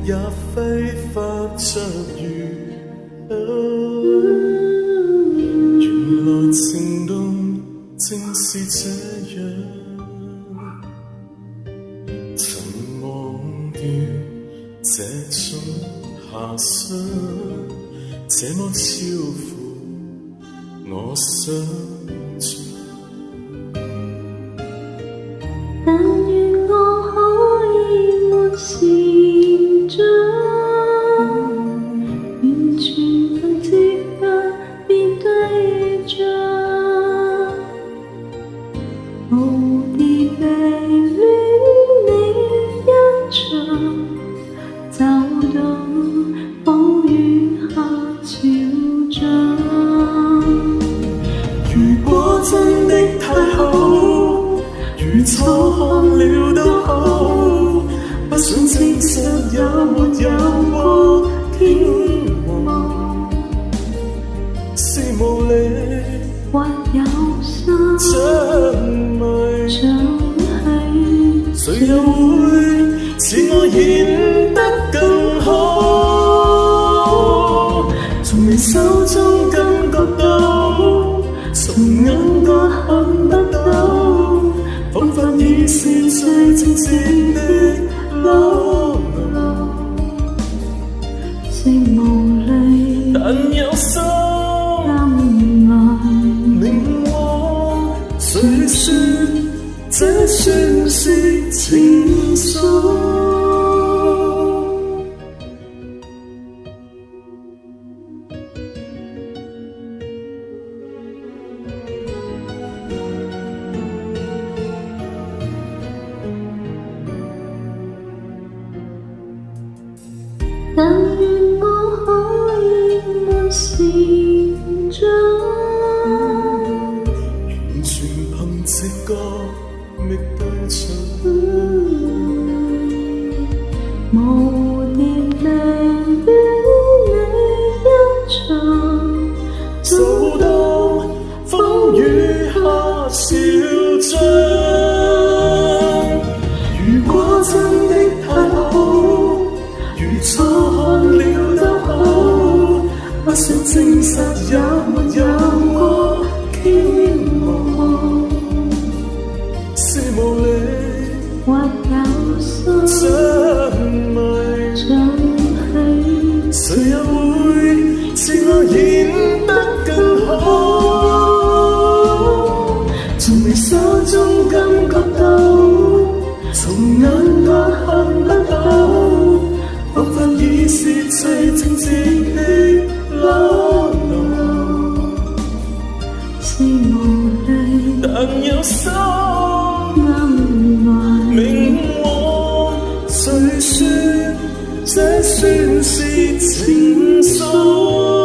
也揮發着餘原來情動正是這樣，曾忘掉這種遐想，這麼超乎我想象。但願我可以沒時長，完全能接納面對着無敵地戀你一場，走到風雨下潮漲。如果真的太好，如錯看了都好，不想證實也沒有過希望，是無力或有心着迷，誰又會似我演得更好？從你手中感覺到，從眼角看得到，彷彿已是最正直的裸露，是無力但有心明往，誰說這算是情愫？但願我可以沒時長，完全憑直覺覓對象，無敵地戀你一場，走到風雨下潮漲。如果真的太好，如錯看了都好，不想證實也沒有過希望，是無力或有心着迷，誰又會似我演得更好？從你手中感覺到，從眼角看得到，彷彿已是最正直的裸露，是無力但有心暗來明往，誰說這算是情愫？